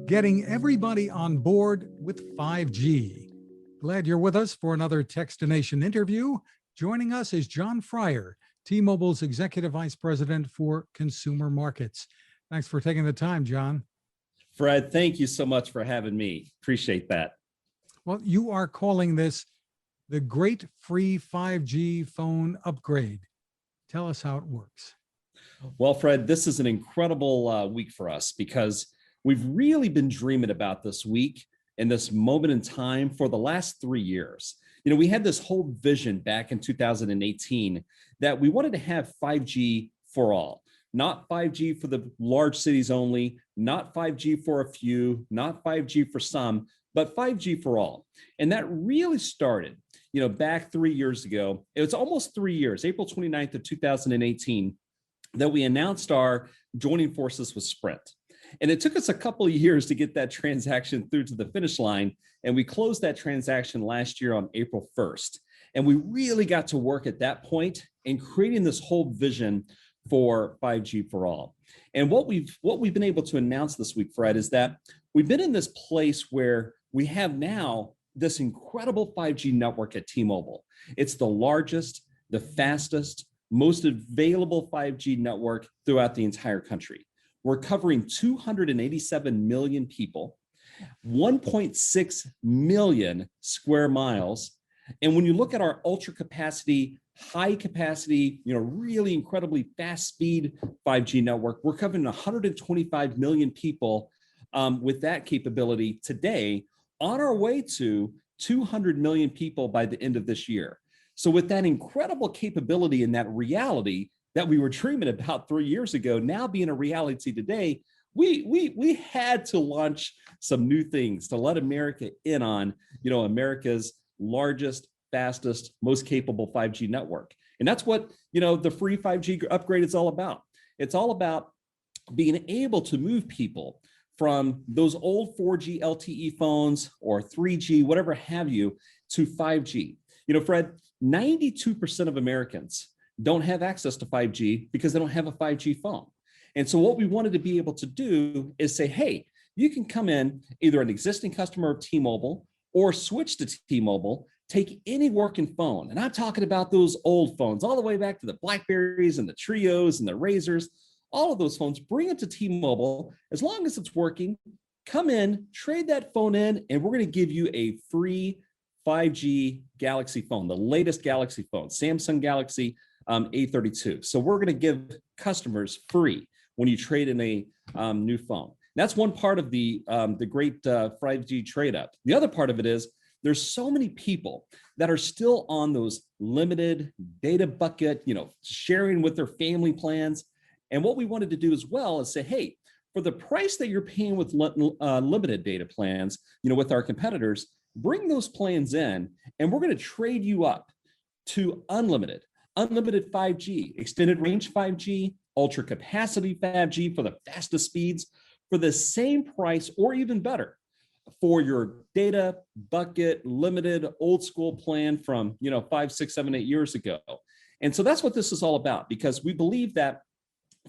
getting everybody on board with 5G. Glad you're with us for another Techstination interview. Joining us is Jon Freier, T-Mobile's Executive Vice President for Consumer Markets. Thanks for taking the time, Jon. Fred, thank you so much for having me. Appreciate that. Well, you are calling this the Great Free 5G Phone Upgrade. Tell us how it works. Well, Fred, this is an incredible week for us because we've really been dreaming about this week and this moment in time for the last 3 years. You know, we had this whole vision back in 2018 that we wanted to have 5G for all, not 5G for the large cities only, not 5G for a few, not 5G for some, but 5G for all. And that really started, you know, back 3 years ago. It was almost 3 years, April 29th of 2018, that we announced our joining forces with Sprint. And it took us a couple of years to get that transaction through to the finish line. And we closed that transaction last year on April 1st. And we really got to work at that point in creating this whole vision for 5G for all. And what we've been able to announce this week, Fred, is that we've been in this place where we have now this incredible 5G network at T-Mobile. It's the largest, the fastest, most available 5G network throughout the entire country. We're covering 287 million people, 1.6 million square miles. And when you look at our ultra capacity, high capacity, you know, really incredibly fast speed 5G network, we're covering 125 million people with that capability today, on our way to 200 million people by the end of this year. So with that incredible capability and that reality that we were dreaming about 3 years ago, now being a reality today, we had to launch some new things to let America in on, you know, America's largest, fastest, most capable 5G network. And that's what, you know, the free 5G upgrade is all about. It's all about being able to move people from those old 4G LTE phones or 3G, whatever have you, to 5G. You know, Fred, 92% of Americans don't have access to 5G because they don't have a 5G phone. And so what we wanted to be able to do is say, hey, you can come in, either an existing customer of T-Mobile or switch to T-Mobile, take any working phone. And I'm talking about those old phones, all the way back to the BlackBerries and the Trios and the Razors, all of those phones, bring it to T-Mobile. As long as it's working, come in, trade that phone in, and we're going to give you a free 5G Galaxy phone, the latest Galaxy phone, Samsung Galaxy A32. So we're going to give customers free when you trade in a new phone. That's one part of the great 5G trade up. The other part of it is there's so many people that are still on those limited data bucket, you know, sharing with their family plans. And what we wanted to do as well is say, hey, for the price that you're paying with limited data plans, you know, with our competitors, bring those plans in, and we're going to trade you up to unlimited 5G, extended range 5G, ultra capacity 5G for the fastest speeds for the same price or even better for your data bucket limited old school plan from, you know, 5, 6, 7, 8 years ago. And so that's what this is all about, because we believe that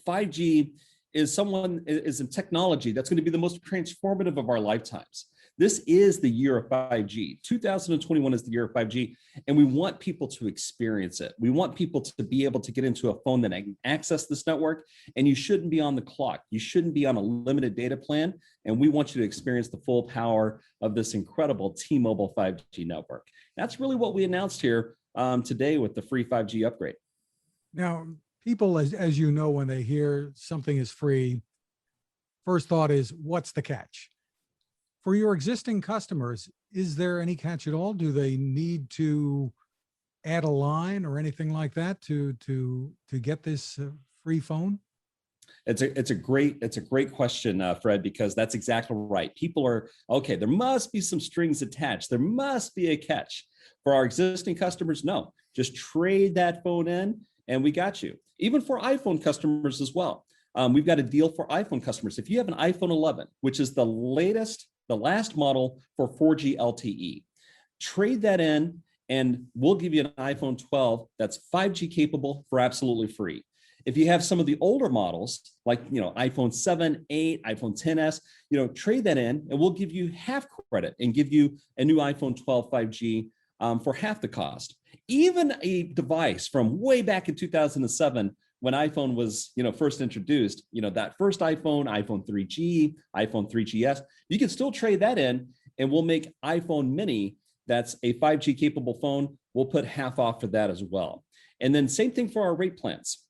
5G is a technology that's going to be the most transformative of our lifetimes. This is the year of 5G. 2021 is the year of 5G, and we want people to experience it. We want people to be able to get into a phone that can access this network, and you shouldn't be on the clock. You shouldn't be on a limited data plan, and we want you to experience the full power of this incredible T-Mobile 5G network. That's really what we announced here today with the free 5G upgrade. Now, people, as you know, when they hear something is free, first thought is, what's the catch? For your existing customers, is there any catch at all? Do they need to add a line or anything like that to get this free phone? It's a great question, Fred, because that's exactly right. People are, okay, there must be some strings attached. There must be a catch. For our existing customers, no, just trade that phone in and we got you. Even for iPhone customers as well. We've got a deal for iPhone customers. If you have an iPhone 11, which is the last model for 4G LTE, trade that in and we'll give you an iPhone 12 that's 5G capable for absolutely free. if you have some of the older models, like, iPhone 7, 8, iPhone 10s, trade that in and we'll give you half credit and give you a new iPhone 12 5G for half the cost. Even a device from way back in 2007, when iPhone was, first introduced, that first iPhone 3G, iPhone 3GS, you can still trade that in and we'll make iPhone mini, that's a 5G capable phone. We'll put half off for that as well. And then same thing for our rate plans.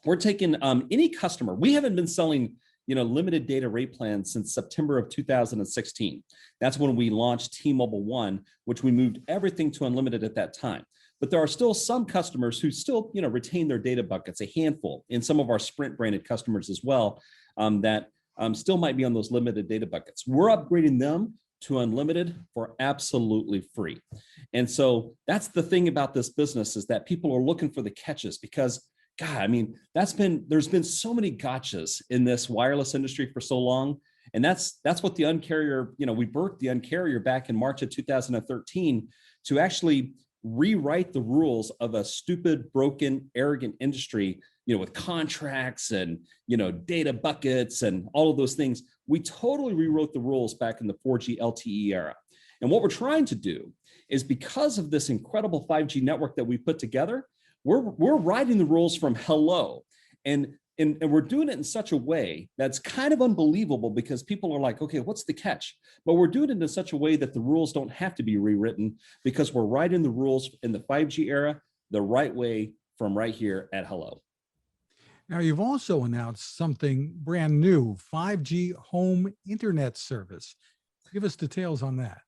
We're taking any customer. We haven't been selling, limited data rate plans since September of 2016. That's when we launched T-Mobile One, which we moved everything to unlimited at that time. But there are still some customers who still, retain their data buckets, a handful, and some of our Sprint branded customers as well, that still might be on those limited data buckets. We're upgrading them to unlimited for absolutely free. And so that's the thing about this business, is that people are looking for the catches, because God, I mean, there's been so many gotchas in this wireless industry for so long. And that's what the Uncarrier, we birthed the Uncarrier back in March of 2013 to actually rewrite the rules of a stupid, broken, arrogant industry, with contracts and, data buckets and all of those things. We totally rewrote the rules back in the 4G LTE era. And what we're trying to do is, because of this incredible 5G network that we put together, we're writing the rules from hello. And we're doing it in such a way that's kind of unbelievable, because people are like, okay, what's the catch? But we're doing it in such a way that the rules don't have to be rewritten, because we're writing the rules in the 5G era the right way from right here at hello. Now, you've also announced something brand new, 5G home internet service. Give us details on that.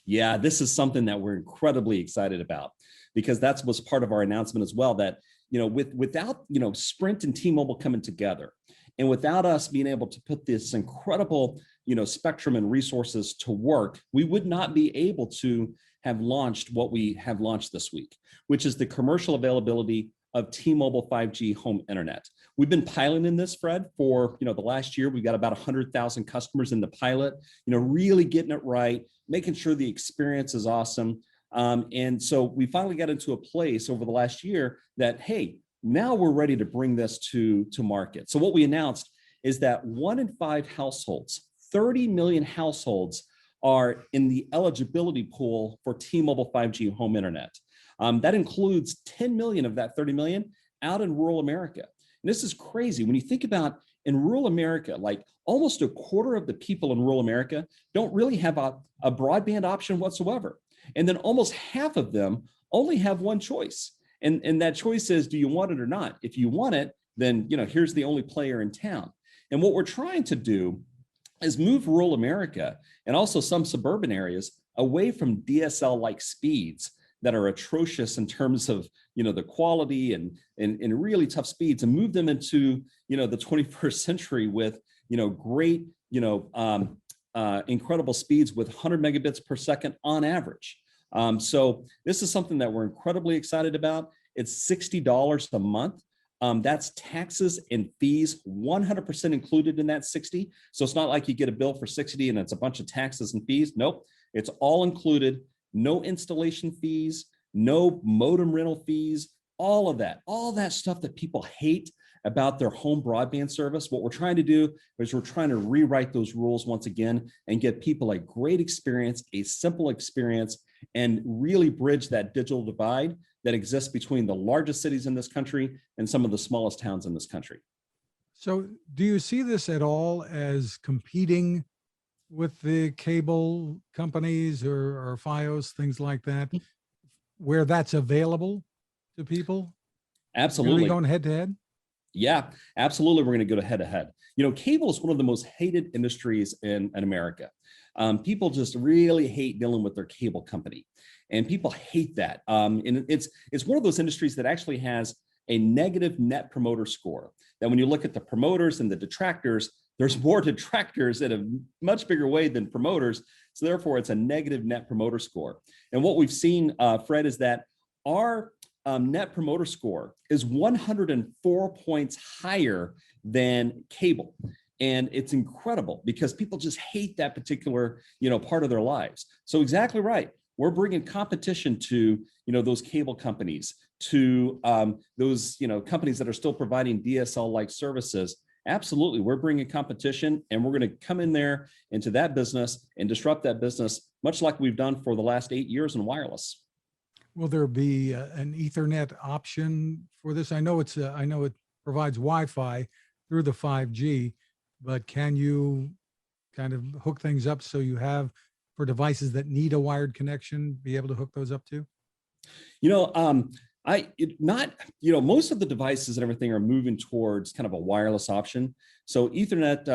Yeah, this is something that we're incredibly excited about, because that was part of our announcement as well, that, without, Sprint and T-Mobile coming together, and without us being able to put this incredible, spectrum and resources to work, we would not be able to have launched what we have launched this week, which is the commercial availability of T-Mobile 5G home internet. We've been piloting this, Fred, for, the last year. We've got about 100,000 customers in the pilot, really getting it right, making sure the experience is awesome. And so we finally got into a place over the last year that, hey, now we're ready to bring this to market. So what we announced is that 1 in 5 households, 30 million households, are in the eligibility pool for T-Mobile 5G home internet. That includes 10 million of that 30 million out in rural America. And this is crazy. When you think about in rural America, like almost a quarter of the people in rural America don't really have a broadband option whatsoever. And then almost half of them only have one choice. And that choice is, do you want it or not? If you want it, then, here's the only player in town. And what we're trying to do is move rural America and also some suburban areas away from DSL-like speeds that are atrocious in terms of, the quality and really tough speeds, and move them into, the 21st century with, great, incredible speeds with 100 megabits per second on average. So this is something that we're incredibly excited about. It's $60 a month. That's taxes and fees 100% included in that 60. So it's not like you get a bill for 60 and it's a bunch of taxes and fees. Nope, it's all included. No installation fees, no modem rental fees, all that stuff that people hate about their home broadband service. What we're trying to do is we're trying to rewrite those rules once again and get people a great experience, a simple experience, and really bridge that digital divide that exists between the largest cities in this country and some of the smallest towns in this country. So do you see this at all as competing with the cable companies or Fios, things like that, where that's available to people? Absolutely. Really going head to head? Yeah, absolutely. We're going to go head to head. Cable is one of the most hated industries in America. People just really hate dealing with their cable company, and people hate that. And it's one of those industries that actually has a negative net promoter score. That when you look at the promoters and the detractors, there's more detractors in a much bigger way than promoters. So therefore, it's a negative net promoter score. And what we've seen, Fred, is that our net promoter score is 104 points higher than cable. And it's incredible because people just hate that particular, part of their lives. So exactly right. we're bringing competition to, those cable companies, to those, companies that are still providing DSL-like services. Absolutely, we're bringing competition, and we're going to come in there into that business and disrupt that business, much like we've done for the last 8 years in wireless. Will there be an Ethernet option for this? I know it provides Wi-Fi through the 5G, but can you kind of hook things up so you have, for devices that need a wired connection, be able to hook those up too? Most of the devices and everything are moving towards kind of a wireless option. So Ethernet,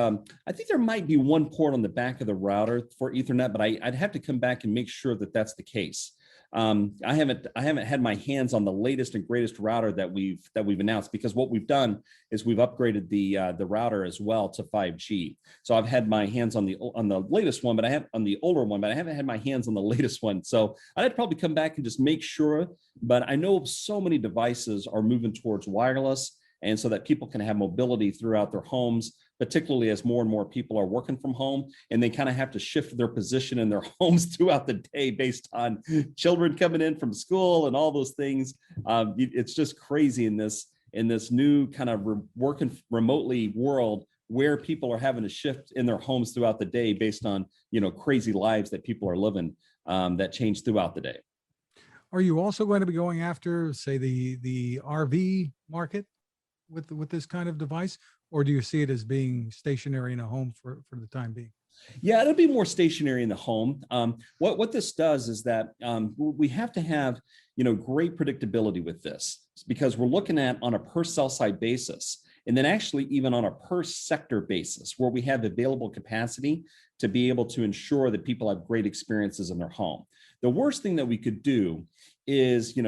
I think there might be one port on the back of the router for Ethernet, but I'd have to come back and make sure that that's the case. I haven't had my hands on the latest and greatest router that we've announced, because what we've done is we've upgraded the router as well to 5G. So I've had my hands on the latest one, but I haven't had my hands on the latest one. So I'd probably come back and just make sure. But I know so many devices are moving towards wireless, and so that people can have mobility throughout their homes, particularly as more and more people are working from home, and they kind of have to shift their position in their homes throughout the day based on children coming in from school and all those things. It's just crazy in this new kind of working remotely world, where people are having to shift in their homes throughout the day based on, crazy lives that people are living, that change throughout the day. Are you also going to be going after, say, the RV market with this kind of device, or do you see it as being stationary in a home for the time being? Yeah, it'll be more stationary in the home. What this does is that we have to have, great predictability with this, because we're looking at on a per cell site basis, and then actually even on a per sector basis, where we have available capacity to be able to ensure that people have great experiences in their home. The worst thing that we could do is,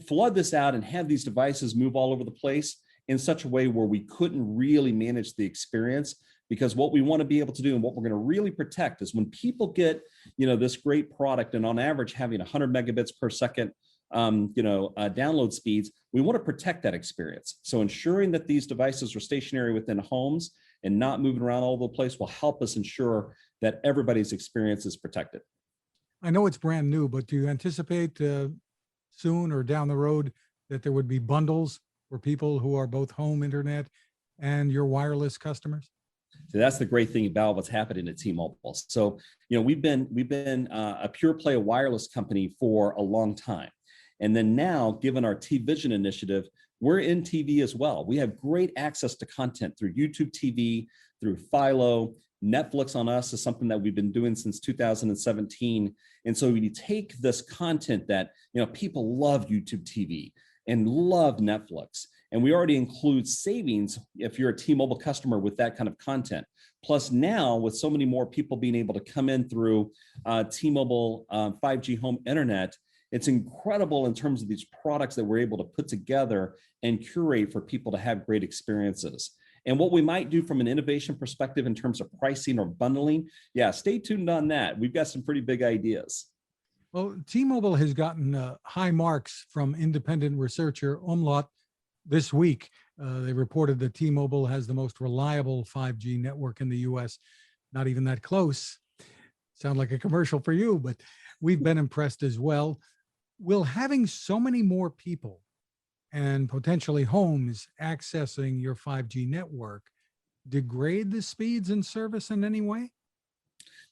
flood this out and have these devices move all over the place in such a way where we couldn't really manage the experience. Because what we want to be able to do, and what we're going to really protect, is when people get, this great product, and on average having 100 megabits per second, download speeds, we want to protect that experience. So ensuring that these devices are stationary within homes and not moving around all over the place will help us ensure that everybody's experience is protected. I know it's brand new, but do you anticipate soon or down the road that there would be bundles for people who are both home internet and your wireless customers? So that's the great thing about what's happening at T-Mobile. So, we've been a pure play wireless company for a long time. And then now, given our T-Vision initiative, we're in TV as well. We have great access to content through YouTube TV, through Philo. Netflix on us is something that we've been doing since 2017. And so we take this content that, people love YouTube TV and love Netflix. And we already include savings if you're a T-Mobile customer with that kind of content. Plus now, with so many more people being able to come in through T-Mobile 5G home internet, it's incredible in terms of these products that we're able to put together and curate for people to have great experiences. And what we might do from an innovation perspective in terms of pricing or bundling, stay tuned on that. We've got some pretty big ideas. Well, T-Mobile has gotten high marks from independent researcher Umlaut this week. They reported that T-Mobile has the most reliable 5G network in the US. Not even that close. Sound like a commercial for you, but we've been impressed as well. Will having so many more people and potentially homes accessing your 5G network degrade the speeds and service in any way?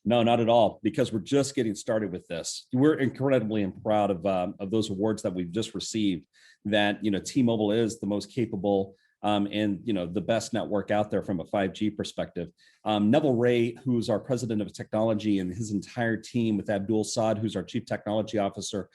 No, not at all, because we're just getting started with this. We're incredibly proud of those awards that we've just received, that, T-Mobile is the most capable and, the best network out there from a 5G perspective. Neville Ray, who's our president of technology, and his entire team, with Abdul Saad, who's our chief technology officer,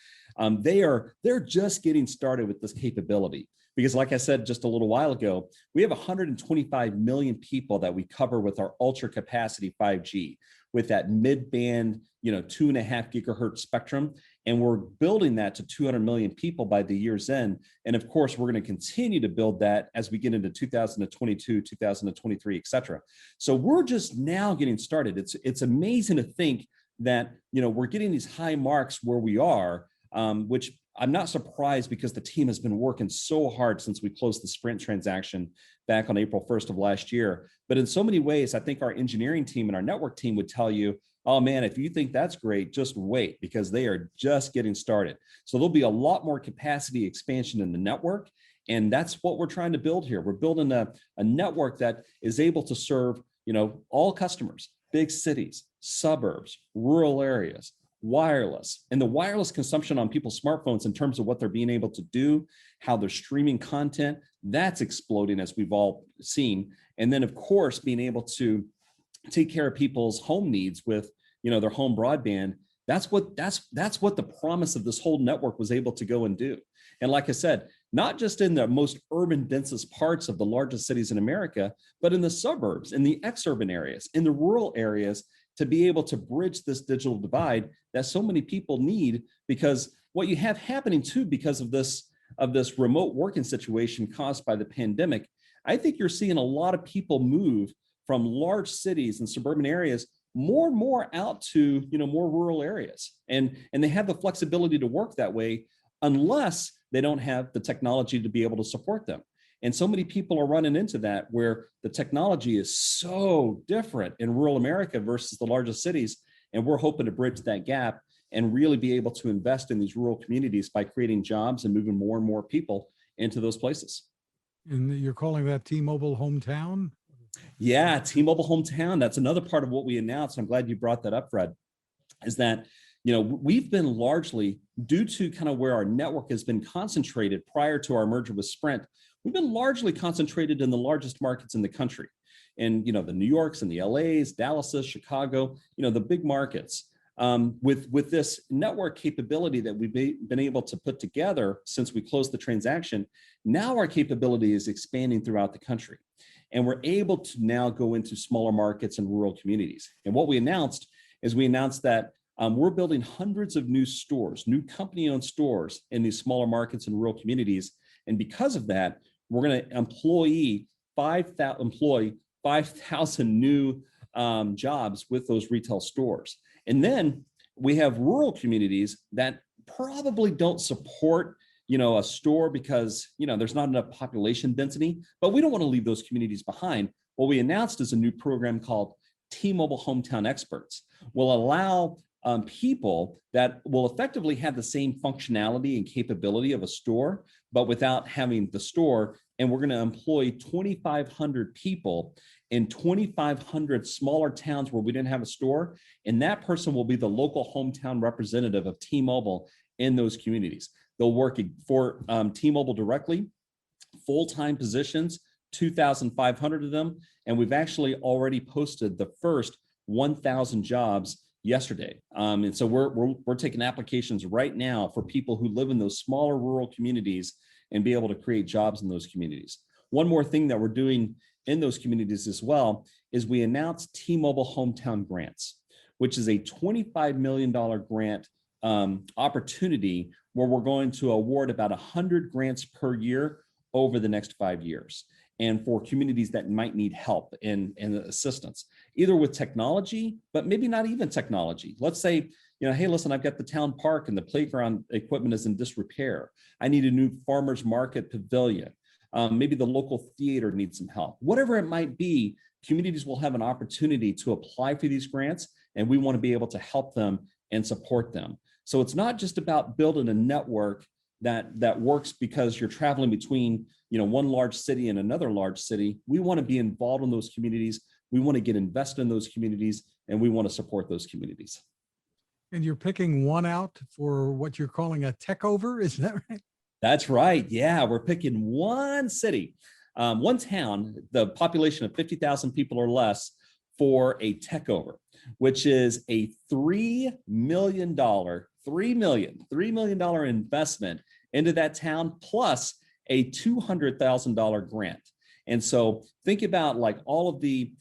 they're just getting started with this capability. Because like I said just a little while ago, we have 125 million people that we cover with our ultra capacity 5G, with that mid-band, 2.5 gigahertz spectrum. And we're building that to 200 million people by the year's end. And of course, we're going to continue to build that as we get into 2022, 2023, et cetera. So we're just now getting started. It's amazing to think that, we're getting these high marks where we are, which I'm not surprised, because the team has been working so hard since we closed the Sprint transaction back on April 1st of last year. But in so many ways, I think our engineering team and our network team would tell you, Oh man, if you think that's great, just wait, because they are just getting started. So there'll be a lot more capacity expansion in the network. And that's what we're trying to build here. We're building a network that is able to serve, all customers, big cities, suburbs, rural areas, wireless. And the wireless consumption on people's smartphones in terms of what they're being able to do, how they're streaming content, that's exploding, as we've all seen. And then of course, being able to take care of people's home needs with, their home broadband. That's what the promise of this whole network was able to go and do. And like I said, not just in the most urban, densest parts of the largest cities in America, but in the suburbs, in the exurban areas, in the rural areas, to be able to bridge this digital divide that so many people need. Because what you have happening too, because of this remote working situation caused by the pandemic, I think you're seeing a lot of people move from large cities and suburban areas more and more out to, more rural areas. And they have the flexibility to work that way, unless they don't have the technology to be able to support them. And so many people are running into that, where the technology is so different in rural America versus the largest cities. And we're hoping to bridge that gap and really be able to invest in these rural communities by creating jobs and moving more and more people into those places. And you're calling that T-Mobile Hometown? Yeah, T-Mobile Hometown. That's another part of what we announced. I'm glad you brought that up, Fred, is that, we've been largely, due to kind of where our network has been concentrated prior to our merger with Sprint, we've been largely concentrated in the largest markets in the country. And, the New Yorks and the LAs, Dallases, Chicago, the big markets. With this network capability that we've been able to put together since we closed the transaction, now our capability is expanding throughout the country. And we're able to now go into smaller markets and rural communities. And what we announced that we're building hundreds of new stores, new company-owned stores in these smaller markets and rural communities. And because of that, we're going to employ 5,000 new jobs with those retail stores. And then we have rural communities that probably don't support a store because, there's not enough population density, but we don't want to leave those communities behind. What we announced is a new program called T-Mobile Hometown Experts. Will allow people that will effectively have the same functionality and capability of a store, but without having the store. And we're going to employ 2,500 people in 2,500 smaller towns where we didn't have a store. And that person will be the local hometown representative of T-Mobile in those communities. They'll work for T-Mobile directly, full-time positions, 2,500 of them. And we've actually already posted the first 1,000 jobs yesterday. And so we're taking applications right now for people who live in those smaller rural communities and be able to create jobs in those communities. One more thing that we're doing in those communities as well is we announced T-Mobile Hometown Grants, which is a $25 million grant opportunity where we're going to award about 100 grants per year over the next 5 years. And for communities that might need help and assistance, either with technology, but maybe not even technology. Let's say, hey, listen, I've got the town park and the playground equipment is in disrepair. I need a new farmer's market pavilion. Maybe the local theater needs some help. Whatever it might be, communities will have an opportunity to apply for these grants, and we want to be able to help them and support them. So it's not just about building a network that works because you're traveling between one large city and another large city. We want to be involved in those communities. We want to get invested in those communities, and we want to support those communities. And you're picking one out for what you're calling a tech over, is that right? That's right. Yeah, we're picking one city, one town, the population of 50,000 people or less, for a tech over, which is a $3 million investment into that town, plus a $200,000 grant. And so think about like all of the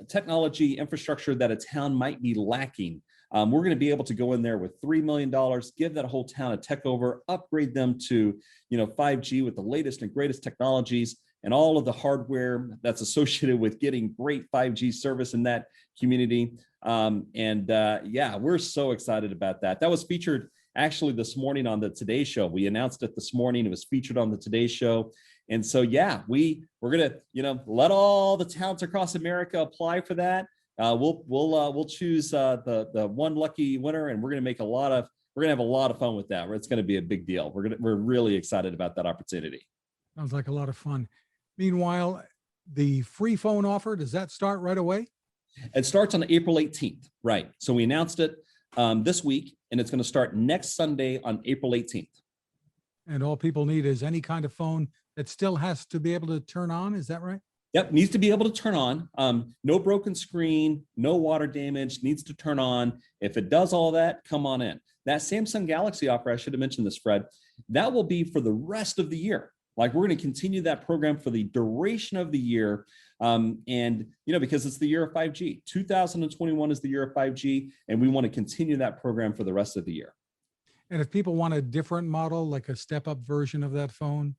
technology infrastructure that a town might be lacking. We're going to be able to go in there with $3 million, give that whole town a tech over, upgrade them to 5G with the latest and greatest technologies and all of the hardware that's associated with getting great 5G service in that community. Yeah, we're so excited about that. That was featured actually this morning on the Today Show. We announced it this morning. It was featured on the Today Show. And so, yeah, we're going to, let all the towns across America apply for that. We'll choose the one lucky winner, and we're going to have a lot of fun with that. It's going to be a big deal. We're really excited about that opportunity. Sounds like a lot of fun. Meanwhile, the free phone offer, does that start right away? It starts on April 18th, right? So we announced it this week, and it's going to start next Sunday on April 18th. And all people need is any kind of phone that still has to be able to turn on. Is that right? Yep, needs to be able to turn on. No broken screen, no water damage, needs to turn on. If it does all that, come on in. That Samsung Galaxy offer, I should have mentioned this, Fred, that will be for the rest of the year. Like, we're going to continue that program for the duration of the year. And, because it's the year of 5G. 2021 is the year of 5G, and we want to continue that program for the rest of the year. And if people want a different model, like a step-up version of that phone,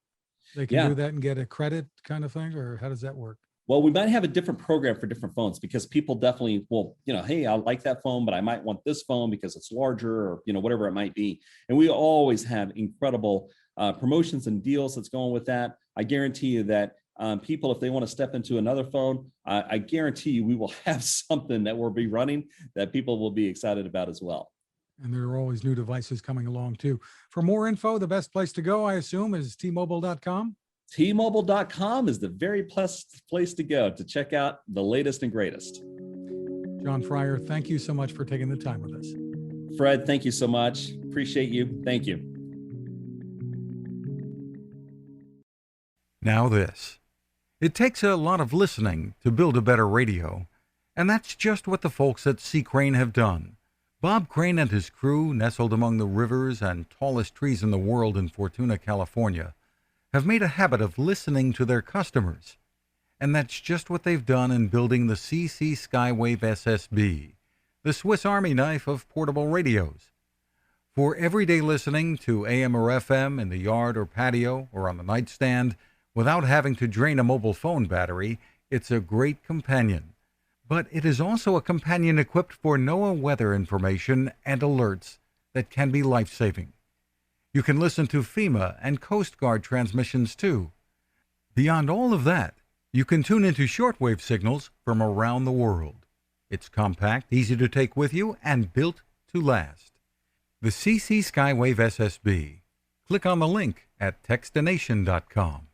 they can do that and get a credit kind of thing, or how does that work? Well, we might have a different program for different phones, because people definitely will, hey, I like that phone, but I might want this phone because it's larger, or, whatever it might be. And we always have incredible promotions and deals that's going with that. I guarantee you that people, if they want to step into another phone, I guarantee you we will have something that we'll be running that people will be excited about as well. And there are always new devices coming along too. For more info, the best place to go, I assume, is T-Mobile.com. T-Mobile.com is the very best place to go to check out the latest and greatest. Jon Freier, thank you so much for taking the time with us. Fred, thank you so much. Appreciate you. Thank you. Now this. It takes a lot of listening to build a better radio, and that's just what the folks at C. Crane have done. Bob Crane and his crew, nestled among the rivers and tallest trees in the world in Fortuna, California, have made a habit of listening to their customers. And that's just what they've done in building the CC Skywave SSB, the Swiss Army knife of portable radios. For everyday listening to AM or FM in the yard or patio or on the nightstand, without having to drain a mobile phone battery, it's a great companion. But it is also a companion equipped for NOAA weather information and alerts that can be life-saving. You can listen to FEMA and Coast Guard transmissions too. Beyond all of that, you can tune into shortwave signals from around the world. It's compact, easy to take with you, and built to last. The CC Skywave SSB. Click on the link at Techstination.com.